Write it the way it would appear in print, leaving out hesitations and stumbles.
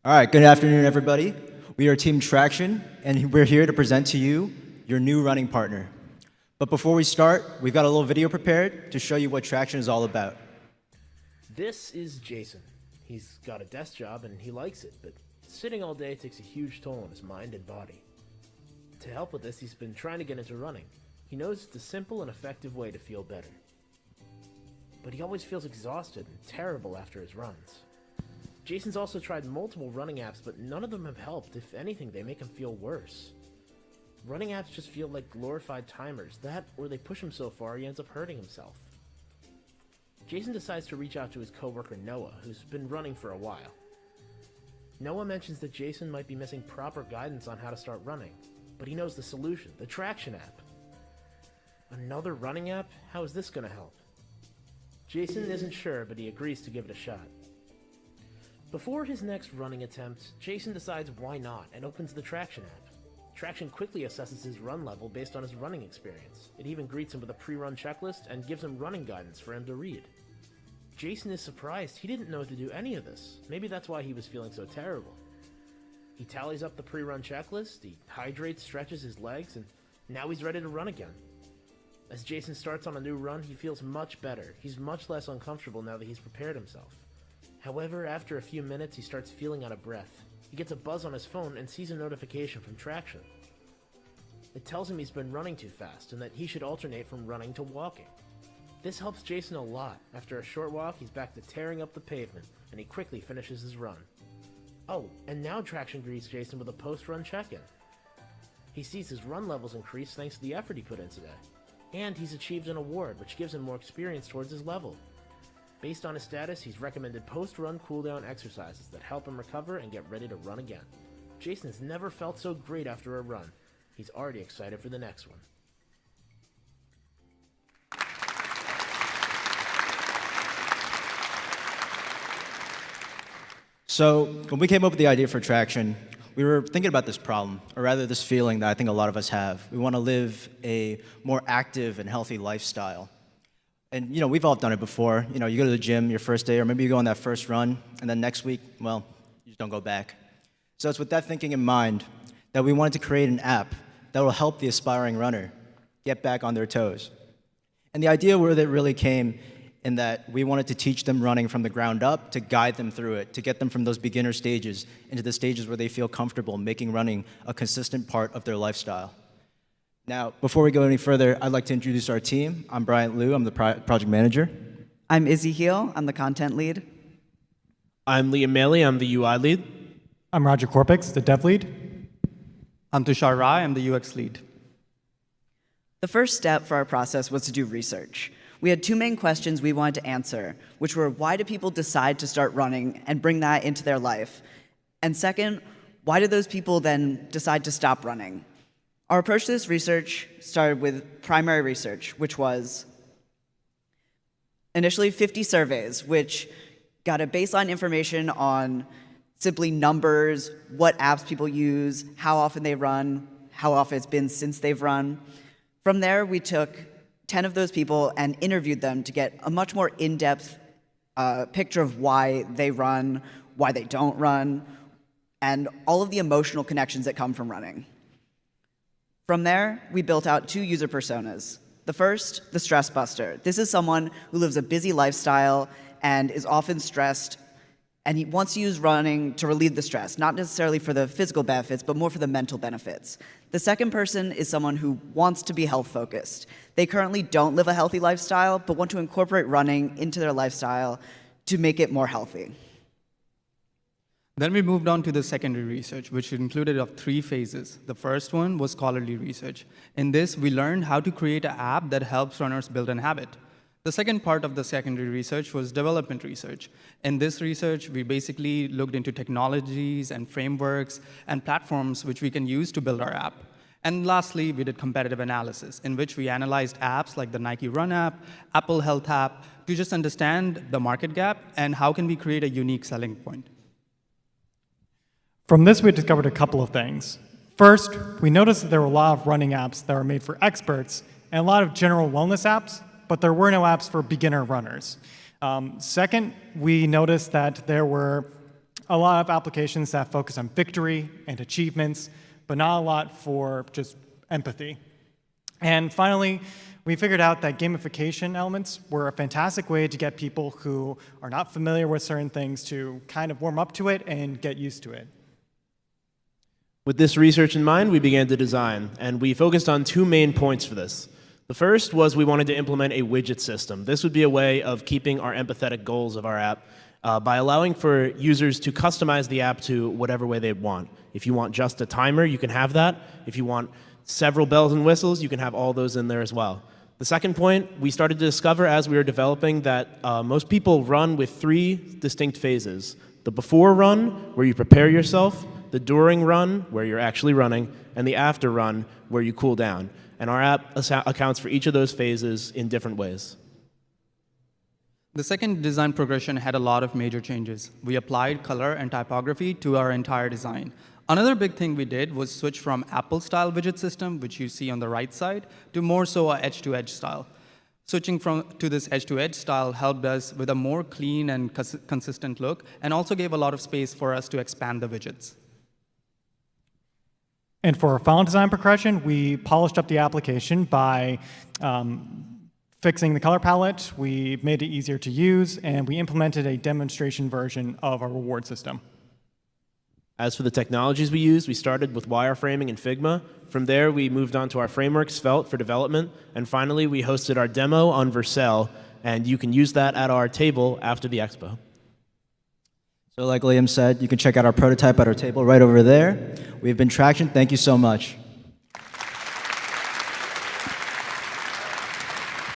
All right, good afternoon, everybody. We are Team Traction, and we're here to present to you your new running partner. But before we start, we've got a little video prepared to show you what Traction is all about. This is Jason. He's got a desk job and he likes it, but sitting all day takes a huge toll on his mind and body. To help with this, he's been trying to get into running. He knows it's a simple and effective way to feel better. But he always feels exhausted and terrible after his runs. Jason's also tried multiple running apps, but none of them have helped. If anything, they make him feel worse. Running apps just feel like glorified timers, that or they push him so far he ends up hurting himself. Jason decides to reach out to his coworker Noah, who's been running for a while. Noah mentions that Jason might be missing proper guidance on how to start running, but he knows the solution, the Traction app. Another running app? How is this going to help? Jason isn't sure, but he agrees to give it a shot. Before his next running attempt, Jason decides why not and opens the Traction app. Traction quickly assesses his run level based on his running experience. It even greets him with a pre-run checklist and gives him running guidance for him to read. Jason is surprised. He didn't know to do any of this. Maybe that's why he was feeling so terrible. He tallies up the pre-run checklist, he hydrates, stretches his legs, and now he's ready to run again. As Jason starts on a new run, he feels much better. He's much less uncomfortable now that he's prepared himself. However, after a few minutes, he starts feeling out of breath. He gets a buzz on his phone and sees a notification from Traction. It tells him he's been running too fast and that he should alternate from running to walking. This helps Jason a lot. After a short walk, he's back to tearing up the pavement, and he quickly finishes his run. Oh, and now Traction greets Jason with a post-run check-in. He sees his run levels increase thanks to the effort he put in today. And he's achieved an award, which gives him more experience towards his level. Based on his status, he's recommended post-run cooldown exercises that help him recover and get ready to run again. Jason's never felt so great after a run. He's already excited for the next one. So when we came up with the idea for Traction, we were thinking about this problem, or rather this feeling that I think a lot of us have. We want to live a more active and healthy lifestyle. And we've all done it before. You go to the gym your first day, or maybe you go on that first run, and then next week, well, you just don't go back. So it's with that thinking in mind that we wanted to create an app that will help the aspiring runner get back on their toes. And the idea where that really came in that we wanted to teach them running from the ground up, to guide them through it, to get them from those beginner stages into the stages where they feel comfortable making running a consistent part of their lifestyle. Now, before we go any further, I'd like to introduce our team. I'm Bryant Liu, I'm the project manager. I'm Izzy Heel, I'm the content lead. I'm Mailley, I'm the UI lead. I'm Roger Korpics, the dev lead. I'm Tushar, I'm the UX lead. The first step for our process was to do research. We had two main questions we wanted to answer, which were why do people decide to start running and bring that into their life? And second, why do those people then decide to stop running? Our approach to this research started with primary research, which was initially 50 surveys, which got a baseline information on simply numbers, what apps people use, how often they run, how often it's been since they've run. From there, we took 10 of those people and interviewed them to get a much more in-depth picture of why they run, why they don't run, and all of the emotional connections that come from running. From there, we built out two user personas. The first, the stress buster. This is someone who lives a busy lifestyle and is often stressed, and he wants to use running to relieve the stress, not necessarily for the physical benefits, but more for the mental benefits. The second person is someone who wants to be health-focused. They currently don't live a healthy lifestyle, but want to incorporate running into their lifestyle to make it more healthy. Then we moved on to the secondary research, which included of 3 phases. The first one was scholarly research. In this, we learned how to create an app that helps runners build an habit. The second part of the secondary research was development research. In this research, we basically looked into technologies and frameworks and platforms which we can use to build our app. And lastly, we did competitive analysis, in which we analyzed apps like the Nike Run app, Apple Health app, to just understand the market gap and how can we create a unique selling point. From this, we discovered a couple of things. First, we noticed that there were a lot of running apps that were made for experts and a lot of general wellness apps, but there were no apps for beginner runners. Second, we noticed that there were a lot of applications that focus on victory and achievements, but not a lot for just empathy. And finally, we figured out that gamification elements were a fantastic way to get people who are not familiar with certain things to kind of warm up to it and get used to it. With this research in mind, we began to design, and we focused on two main points for this. The first was we wanted to implement a widget system. This would be a way of keeping our empathetic goals of our app by allowing for users to customize the app to whatever way they want. If you want just a timer, you can have that. If you want several bells and whistles, you can have all those in there as well. The second point, we started to discover as we were developing that most people run with three distinct phases. The before run, where you prepare yourself, the during run, where you're actually running, and the after run, where you cool down. And our app accounts for each of those phases in different ways. The second design progression had a lot of major changes. We applied color and typography to our entire design. Another big thing we did was switch from Apple-style widget system, which you see on the right side, to more so a edge-to-edge style. Switching to this edge-to-edge style helped us with a more clean and consistent look, and also gave a lot of space for us to expand the widgets. And for our final design progression, we polished up the application by fixing the color palette, we made it easier to use, and we implemented a demonstration version of our reward system. As for the technologies we used, we started with wireframing and Figma. From there, we moved on to our framework, Svelte, for development. And finally, we hosted our demo on Vercel, and you can use that at our table after the expo. So like Liam said, you can check out our prototype at our table right over there. We've been Traction. Thank you so much.